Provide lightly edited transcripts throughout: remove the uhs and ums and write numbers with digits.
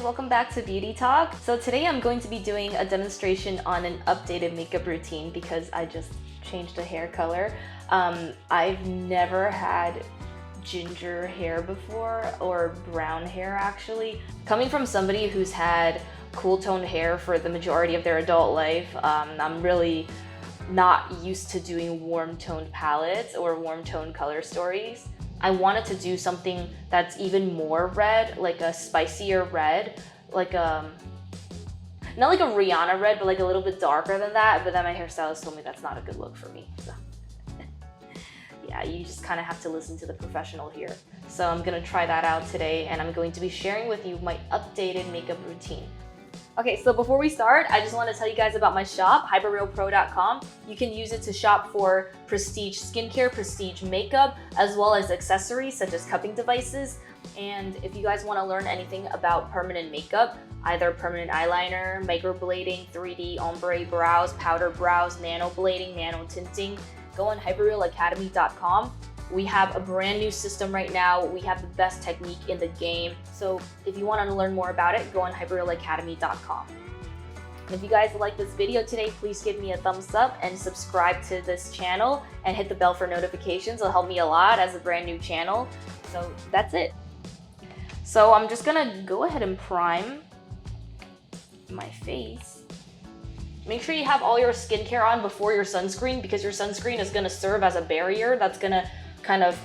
welcome back to Beauty Talk. So today I'm going to be doing a demonstration on an updated makeup routine because I just changed the hair color. I've never had ginger hair before, or brown hair actually. Coming from somebody who's had cool toned hair for the majority of their adult life, I'm really not used to doing warm toned palettes or warm toned color stories. I wanted to do something that's even more red, like a spicier red, like not like a Rihanna red, but like a little bit darker than that. But then my hairstylist told me that's not a good look for me. So yeah, you just kind of have to listen to the professional here. So I'm gonna try that out today, and I'm going to be sharing with you my updated makeup routine. Okay, so before we start, I just want to tell you guys about my shop, hyperrealpro.com. You can use it to shop for prestige skincare, prestige makeup, as well as accessories such as cupping devices. And if you guys want to learn anything about permanent makeup, either permanent eyeliner, microblading, 3D ombre brows, powder brows, nano blading, nano tinting, go on hyperrealacademy.com. We have a brand new system right now. We have the best technique in the game. So if you want to learn more about it, go on hyperrealacademy.com. And if you guys like this video today, please give me a thumbs up and subscribe to this channel and hit the bell for notifications. It'll help me a lot as a brand new channel. So that's it. So I'm just gonna go ahead and prime my face. Make sure you have all your skincare on before your sunscreen, because your sunscreen is gonna serve as a barrier that's gonna kind of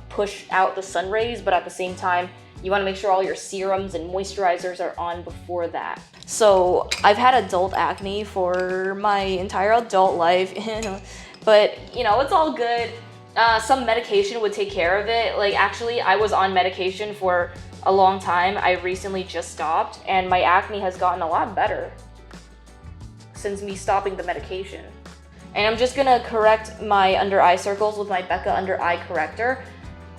push out the sun rays, but at the same time, you wanna make sure all your serums and moisturizers are on before that. So I've had adult acne for my entire adult life, but you know, it's all good. Some medication would take care of it. Like actually, I was on medication for a long time. I recently just stopped, and my acne has gotten a lot better since me stopping the medication. And I'm just gonna correct my under eye circles with my Becca under eye corrector.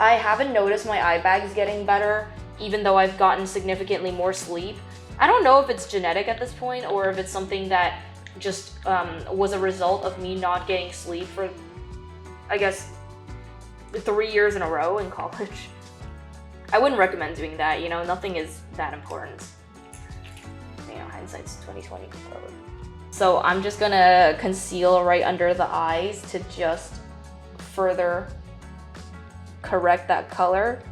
I haven't noticed my eye bags getting better, even though I've gotten significantly more sleep. I don't know if it's genetic at this point, or if it's something that just was a result of me not getting sleep for, I guess, 3 years in a row in college. I wouldn't recommend doing that, you know, nothing is that important. You know, hindsight's 2020. So I'm just gonna conceal right under the eyes to just further correct that color.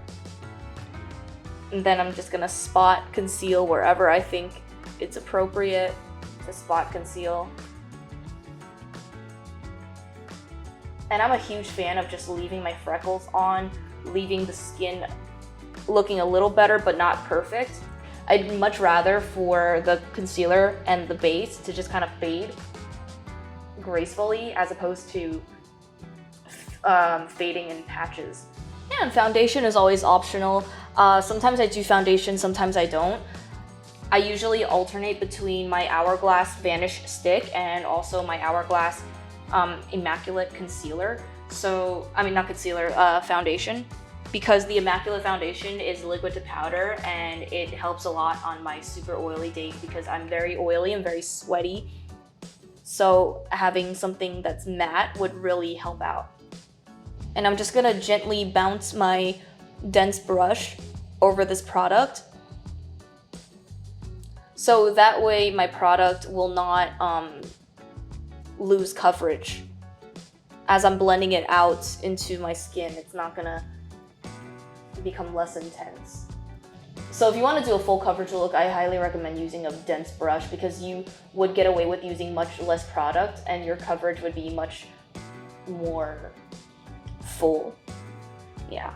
And then I'm just gonna spot conceal wherever I think it's appropriate to spot conceal. And I'm a huge fan of just leaving my freckles on, leaving the skin looking a little better but not perfect. I'd much rather for the concealer and the base to just kind of fade gracefully as opposed to fading in patches. And foundation is always optional. Sometimes I do foundation, sometimes I don't. I usually alternate between my Hourglass Vanish Stick and also my Hourglass Immaculate Concealer. So, I mean not concealer, foundation. Because the Immaculate Foundation is liquid to powder, and it helps a lot on my super oily days because I'm very oily and very sweaty. So having something that's matte would really help out. And I'm just gonna gently bounce my dense brush over this product. So that way my product will not lose coverage. As I'm blending it out into my skin, it's not gonna become less intense. So if you want to do a full coverage look, I highly recommend using a dense brush, because you would get away with using much less product and your coverage would be much more full. Yeah.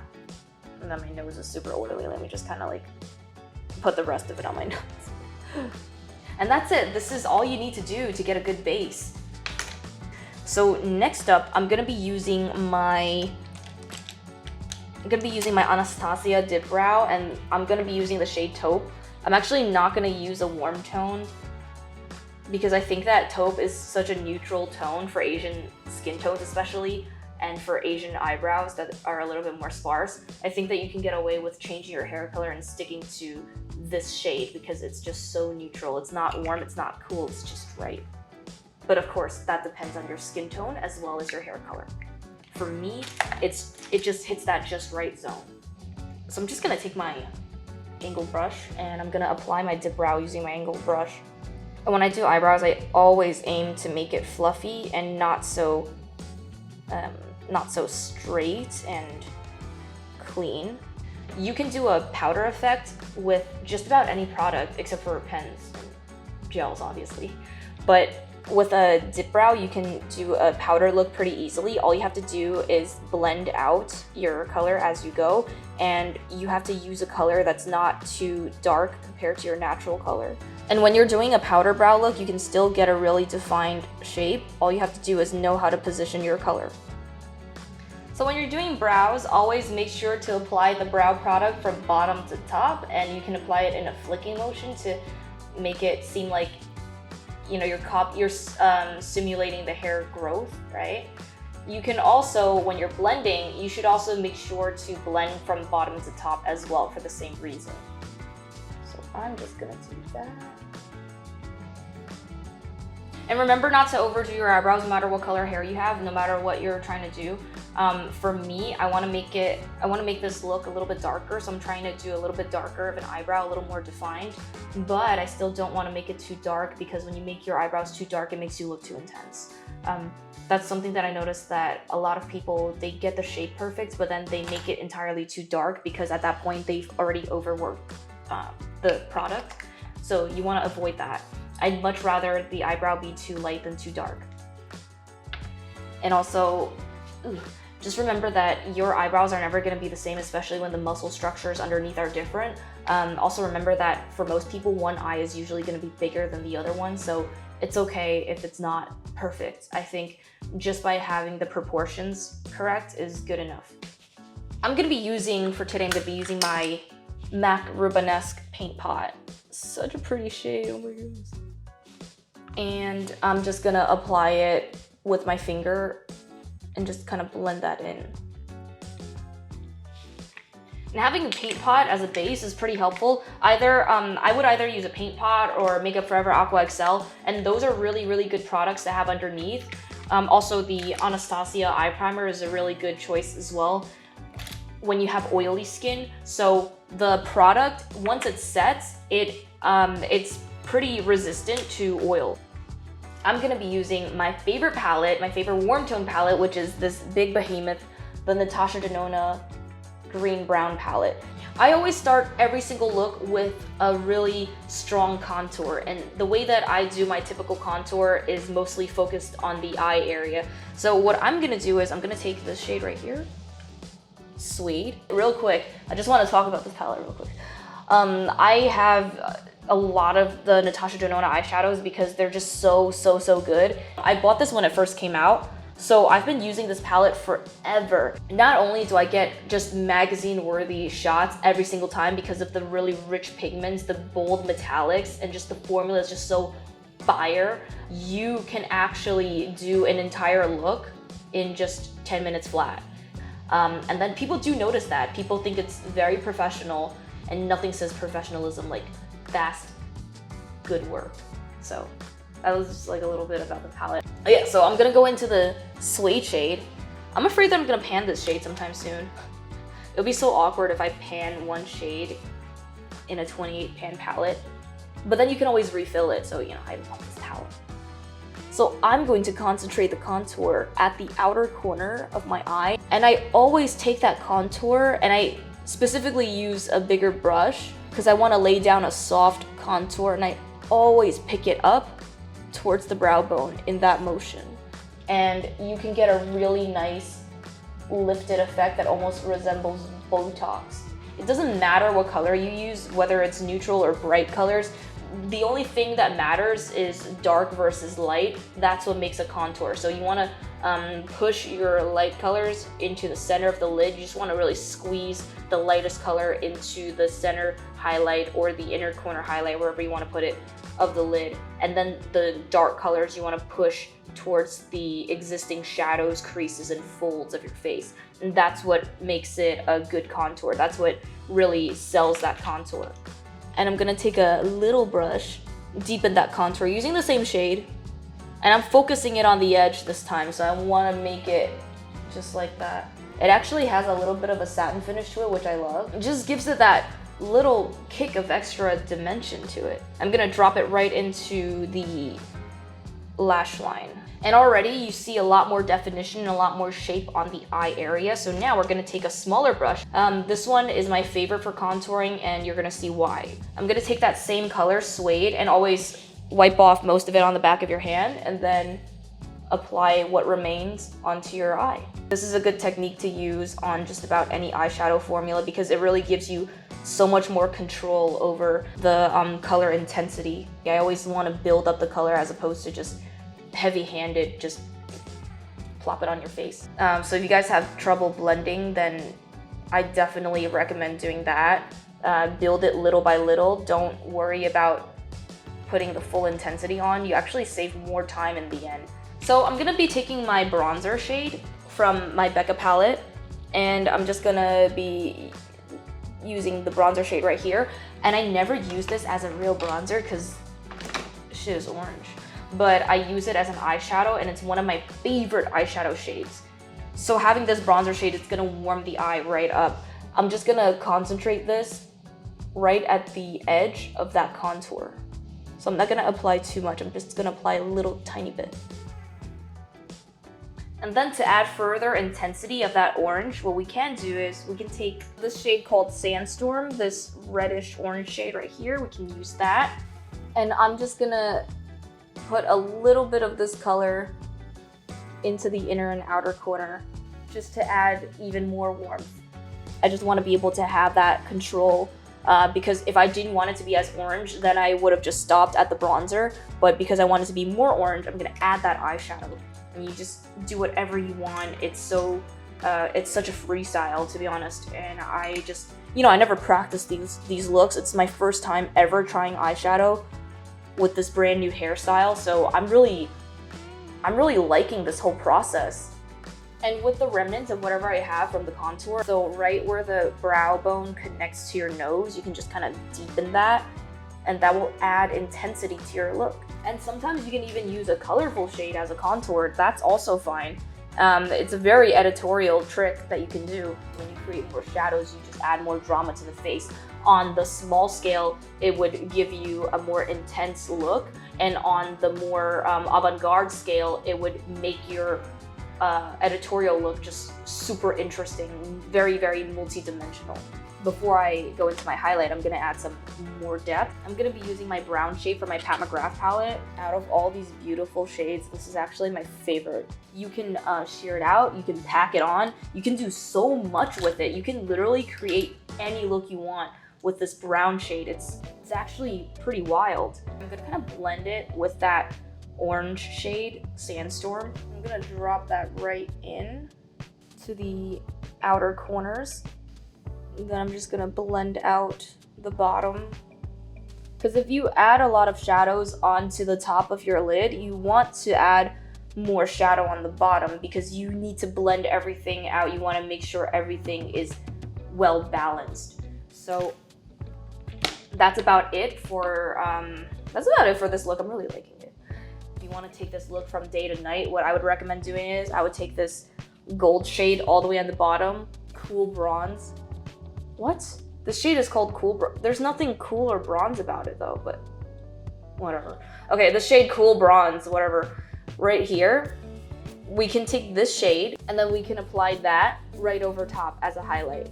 And then my nose is super oily. Let me just kind of like put the rest of it on my nose. And that's it. This is all you need to do to get a good base. So next up, I'm gonna be using my Anastasia Dip Brow, and I'm gonna be using the shade Taupe. I'm actually not gonna use a warm tone because I think that taupe is such a neutral tone for Asian skin tones especially, and for Asian eyebrows that are a little bit more sparse. I think that you can get away with changing your hair color and sticking to this shade because it's just so neutral. It's not warm, it's not cool, it's just right. But of course, that depends on your skin tone as well as your hair color. For me, it just hits that just right zone. So I'm just gonna take my angled brush, and I'm gonna apply my dip brow using my angled brush. And when I do eyebrows, I always aim to make it fluffy and not so straight and clean. You can do a powder effect with just about any product except for pens and gels, obviously. But with a dip brow, you can do a powder look pretty easily. All you have to do is blend out your color as you go, and you have to use a color that's not too dark compared to your natural color. And when you're doing a powder brow look, you can still get a really defined shape. All you have to do is know how to position your color. So when you're doing brows, always make sure to apply the brow product from bottom to top, and you can apply it in a flicking motion to make it seem like, you know, you're simulating the hair growth, right? You can also, when you're blending, you should also make sure to blend from bottom to top as well for the same reason. So I'm just gonna do that. And remember not to overdo your eyebrows no matter what color hair you have, no matter what you're trying to do. For me, I want to make this look a little bit darker, so I'm trying to do a little bit darker of an eyebrow, a little more defined, but I still don't want to make it too dark, because when you make your eyebrows too dark, it makes you look too intense. That's something that I noticed, that a lot of people, they get the shape perfect, but then they make it entirely too dark because at that point they've already overworked the product. So you want to avoid that. I'd much rather the eyebrow be too light than too dark. And also, just remember that your eyebrows are never going to be the same, especially when the muscle structures underneath are different. Also remember that for most people, one eye is usually going to be bigger than the other one, so it's okay if it's not perfect. I think just by having the proportions correct is good enough. I'm going to be using, for today, I'm going to be using my MAC Rubenesque paint pot. Such a pretty shade, oh my goodness. And I'm just gonna apply it with my finger and just kind of blend that in. And having a paint pot as a base is pretty helpful. I would either use a paint pot or Makeup Forever Aqua XL, and those are really, really good products to have underneath. Also, the Anastasia eye primer is a really good choice as well when you have oily skin. So the product, once it sets, it's pretty resistant to oil. I'm gonna be using my favorite palette, my favorite warm tone palette, which is this big behemoth, the Natasha Denona green brown palette. I always start every single look with a really strong contour, and the way that I do my typical contour is mostly focused on the eye area. So what I'm gonna do is I'm gonna take this shade right here, Suede. Real quick, I just want to talk about this palette real quick. I have a lot of the Natasha Denona eyeshadows because they're just so good. I bought this when it first came out, so I've been using this palette forever. Not only do I get just magazine-worthy shots every single time because of the really rich pigments, the bold metallics, and just the formula is just so fire, you can actually do an entire look in just 10 minutes flat. And then people do notice that. People think it's very professional, and nothing says professionalism like fast, good work. So that was just like a little bit about the palette. Oh yeah, so I'm gonna go into the Suede shade. I'm afraid that I'm gonna pan this shade sometime soon. It'll be so awkward if I pan one shade in a 28 pan palette, but then you can always refill it, so you know, I love this palette. So I'm going to concentrate the contour at the outer corner of my eye, and I always take that contour and I specifically use a bigger brush because I want to lay down a soft contour, and I always pick it up towards the brow bone in that motion. And you can get a really nice lifted effect that almost resembles Botox. It doesn't matter what color you use, whether it's neutral or bright colors. The only thing that matters is dark versus light. That's what makes a contour. So you want to push your light colors into the center of the lid. You just want to really squeeze the lightest color into the center highlight or the inner corner highlight, wherever you want to put it, of the lid. And then the dark colors you want to push towards the existing shadows, creases, and folds of your face. And that's what makes it a good contour. That's what really sells that contour. And I'm gonna take a little brush, deepen that contour using the same shade, and I'm focusing it on the edge this time, so I want to make it just like that. It actually has a little bit of a satin finish to it, which I love. It just gives it that little kick of extra dimension to it. I'm gonna drop it right into the lash line. And already you see a lot more definition and a lot more shape on the eye area. So now we're gonna take a smaller brush. This one is my favorite for contouring, and you're gonna see why. I'm gonna take that same color, Suede, and always wipe off most of it on the back of your hand, and then apply what remains onto your eye. This is a good technique to use on just about any eyeshadow formula because it really gives you so much more control over the color intensity. I always wanna build up the color as opposed to just heavy-handed, just plop it on your face. So if you guys have trouble blending, then I definitely recommend doing that. Build it little by little. Don't worry about putting the full intensity on. You actually save more time in the end. So I'm gonna be taking my bronzer shade from my Becca palette, and I'm just gonna be using the bronzer shade right here. And I never use this as a real bronzer because shit is orange. But I use it as an eyeshadow, and it's one of my favorite eyeshadow shades. So having this bronzer shade, it's gonna warm the eye right up. I'm just gonna concentrate this right at the edge of that contour. So I'm not gonna apply too much, I'm just gonna apply a little tiny bit. And then to add further intensity of that orange, what we can do is we can take this shade called Sandstorm, this reddish orange shade right here, we can use that. And I'm just gonna put a little bit of this color into the inner and outer corner just to add even more warmth. I just want to be able to have that control because if I didn't want it to be as orange, then I would have just stopped at the bronzer. But because I want it to be more orange, I'm going to add that eyeshadow. And you just do whatever you want. It's such a freestyle, to be honest. And I just, I never practiced these looks. It's my first time ever trying eyeshadow with this brand new hairstyle, so I'm really liking this whole process. And with the remnants of whatever I have from the contour, so right where the brow bone connects to your nose, you can just kind of deepen that, and that will add intensity to your look. And sometimes you can even use a colorful shade as a contour. That's also fine. It's a very editorial trick that you can do. When you create more shadows, you just add more drama to the face. On the small scale, it would give you a more intense look, and on the more avant-garde scale, it would make your editorial look just super interesting, very, very multi-dimensional. Before I go into my highlight, I'm gonna add some more depth. I'm gonna be using my brown shade from my Pat McGrath palette. Out of all these beautiful shades, this is actually my favorite. You can sheer it out, you can pack it on, you can do so much with it. You can literally create any look you want with this brown shade. It's actually pretty wild. I'm gonna kind of blend it with that orange shade, Sandstorm. I'm gonna drop that right in to the outer corners. Then I'm just gonna blend out the bottom. Because if you add a lot of shadows onto the top of your lid, you want to add more shadow on the bottom because you need to blend everything out. You want to make sure everything is well balanced. So that's about it for this look. I'm really liking it. If you want to take this look from day to night, what I would recommend doing is I would take this gold shade all the way on the bottom, cool bronze. What? The shade is called cool. There's nothing cool or bronze about it though, but whatever. Okay, the shade cool bronze, whatever. Right here, we can take this shade and then we can apply that right over top as a highlight.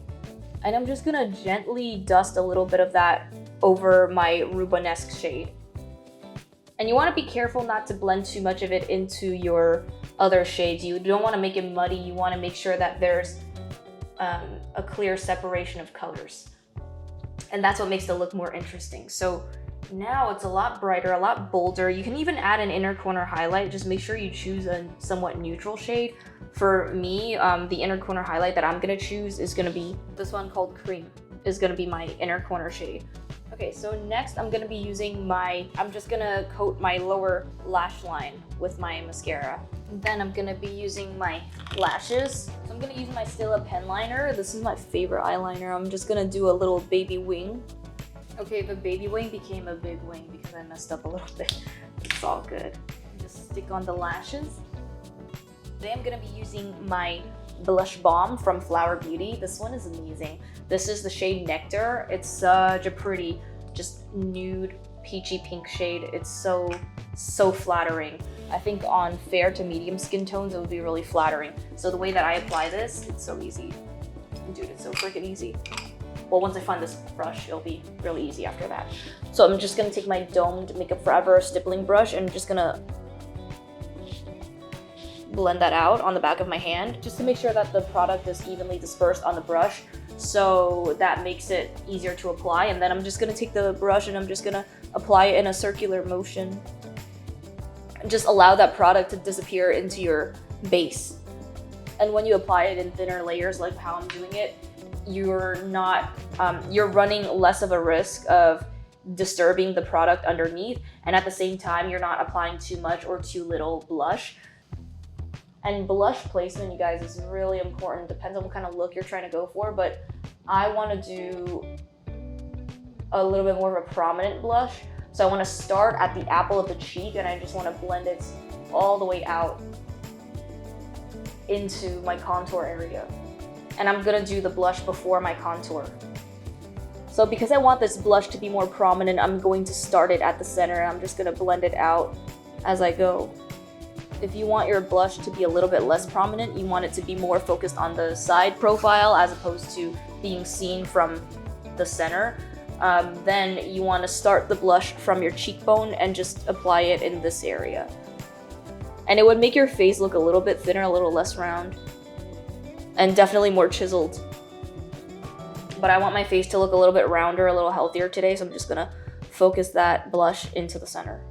And I'm just gonna gently dust a little bit of that over my Rubenesque shade. And you wanna be careful not to blend too much of it into your other shades. You don't wanna make it muddy. You wanna make sure that there's a clear separation of colors. And that's what makes the look more interesting. So now it's a lot brighter, a lot bolder. You can even add an inner corner highlight. Just make sure you choose a somewhat neutral shade. For me, the inner corner highlight that I'm gonna choose is gonna be this one called Cream, is gonna be my inner corner shade. Okay, so next I'm gonna be using I'm just gonna coat my lower lash line with my mascara. And then I'm gonna be using my lashes. So I'm gonna use my Stila pen liner. This is my favorite eyeliner. I'm just gonna do a little baby wing. Okay, the baby wing became a big wing because I messed up a little bit. It's all good. Just stick on the lashes. Today I'm gonna be using my blush balm from Flower Beauty. This one is amazing. This is the shade Nectar. It's such a pretty, just nude, peachy pink shade. It's so flattering. I think on fair to medium skin tones, it would be really flattering. So the way that I apply this, it's so easy. Dude, it's so freaking easy. Well, once I find this brush, it'll be really easy after that. So I'm just gonna take my domed Makeup Forever stippling brush and I'm just gonna blend that out on the back of my hand, just to make sure that the product is evenly dispersed on the brush. So that makes it easier to apply. And then I'm just gonna take the brush and I'm just gonna apply it in a circular motion. Just allow that product to disappear into your base. And when you apply it in thinner layers, like how I'm doing it, you're running less of a risk of disturbing the product underneath, and at the same time you're not applying too much or too little blush. And blush placement, you guys, is really important. Depends on what kind of look you're trying to go for, but I want to do a little bit more of a prominent blush. So I want to start at the apple of the cheek and I just want to blend it all the way out into my contour area. And I'm gonna do the blush before my contour. So because I want this blush to be more prominent, I'm going to start it at the center and I'm just gonna blend it out as I go. If you want your blush to be a little bit less prominent, you want it to be more focused on the side profile as opposed to being seen from the center, then you want to start the blush from your cheekbone and just apply it in this area. And it would make your face look a little bit thinner, a little less round, and definitely more chiseled. But I want my face to look a little bit rounder, a little healthier today, so I'm just gonna focus that blush into the center.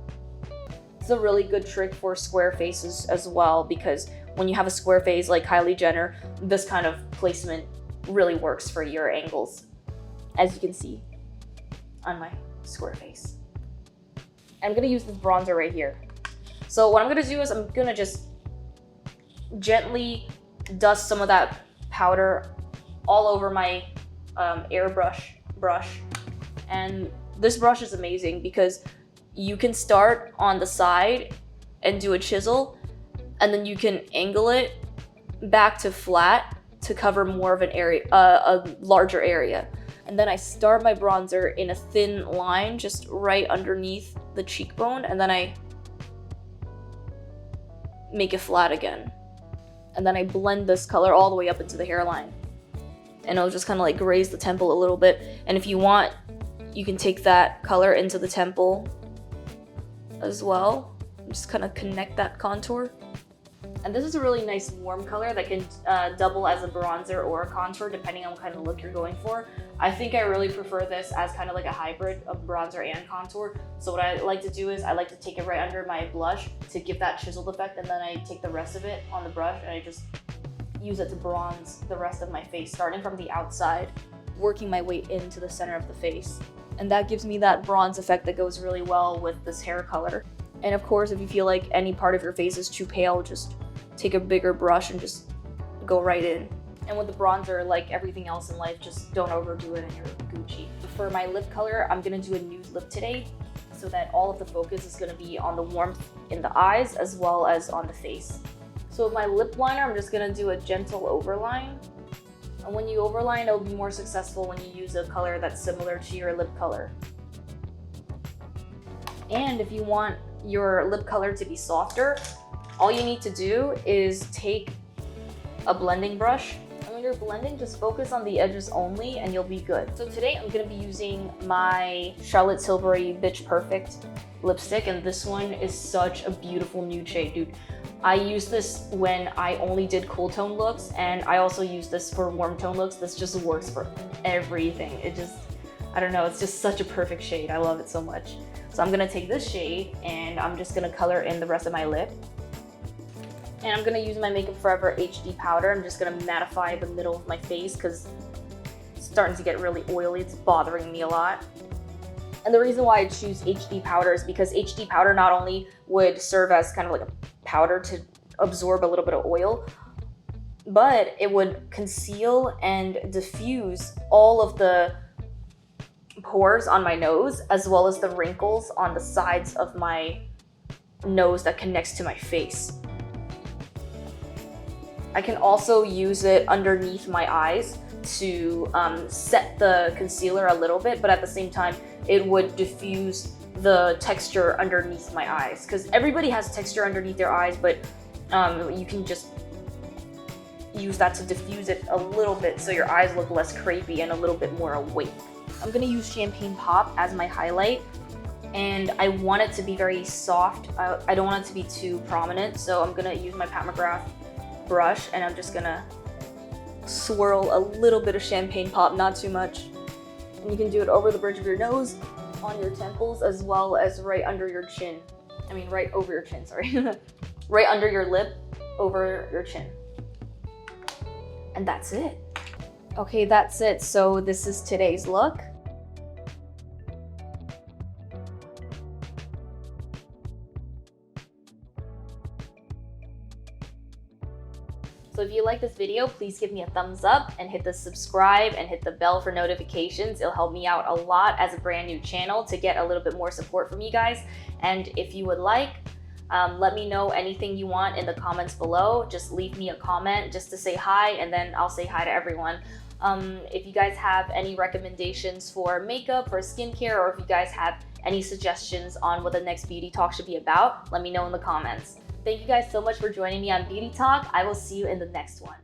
It's a really good trick for square faces as well, because when you have a square face like Kylie Jenner, this kind of placement really works for your angles, as you can see on my square face. I'm gonna use this bronzer right here. So what I'm gonna do is I'm gonna just gently dust some of that powder all over my airbrush brush. And this brush is amazing because you can start on the side and do a chisel, and then you can angle it back to flat to cover more of an area, a larger area. And then I start my bronzer in a thin line just right underneath the cheekbone, and then I make it flat again. And then I blend this color all the way up into the hairline. And it'll just kind of like graze the temple a little bit. And if you want, you can take that color into the temple as well. Just kind of connect that contour. And this is a really nice warm color that can double as a bronzer or a contour depending on what kind of look you're going for. I think I really prefer this as kind of like a hybrid of bronzer and contour. So what I like to do is I like to take it right under my blush to give that chiseled effect, and then I take the rest of it on the brush and I just use it to bronze the rest of my face, starting from the outside, working my way into the center of the face. And that gives me that bronze effect that goes really well with this hair color. And of course, if you feel like any part of your face is too pale, just take a bigger brush and just go right in. And with the bronzer, like everything else in life, just don't overdo it and you're Gucci. For my lip color, I'm gonna do a nude lip today so that all of the focus is gonna be on the warmth in the eyes as well as on the face. So with my lip liner, I'm just gonna do a gentle overline. And when you overline, it'll be more successful when you use a color that's similar to your lip color. And if you want your lip color to be softer, all you need to do is take a blending brush. And when you're blending, just focus on the edges only and you'll be good. So today I'm gonna be using my Charlotte Tilbury Bitch Perfect lipstick, and this one is such a beautiful nude shade, dude. I used this when I only did cool tone looks, and I also use this for warm tone looks. This just works for everything. It just, I don't know, it's just such a perfect shade. I love it so much. So I'm gonna take this shade and I'm just gonna color in the rest of my lip. And I'm gonna use my Makeup Forever HD powder. I'm just gonna mattify the middle of my face because it's starting to get really oily. It's bothering me a lot. And the reason why I choose HD powder is because HD powder not only would serve as kind of like a powder to absorb a little bit of oil, but it would conceal and diffuse all of the pores on my nose as well as the wrinkles on the sides of my nose that connects to my face. I can also use it underneath my eyes to set the concealer a little bit, but at the same time, it would diffuse the texture underneath my eyes. Because everybody has texture underneath their eyes, but you can just use that to diffuse it a little bit so your eyes look less crepey and a little bit more awake. I'm gonna use Champagne Pop as my highlight, and I want it to be very soft. I don't want it to be too prominent, so I'm gonna use my Pat McGrath brush, and I'm just gonna swirl a little bit of Champagne Pop, not too much. And you can do it over the bridge of your nose, on your temples, as well as right under your chin. I mean, right over your chin, sorry. Right under your lip, over your chin. And that's it. Okay, that's it. So this is today's look. So if you like this video, please give me a thumbs up and hit the subscribe and hit the bell for notifications. It'll help me out a lot as a brand new channel to get a little bit more support from you guys. And if you would like, let me know anything you want in the comments below. Just leave me a comment just to say hi, and then I'll say hi to everyone. If you guys have any recommendations for makeup or skincare, or if you guys have any suggestions on what the next beauty talk should be about, let me know in the comments. Thank you guys so much for joining me on Beauty Talk. I will see you in the next one.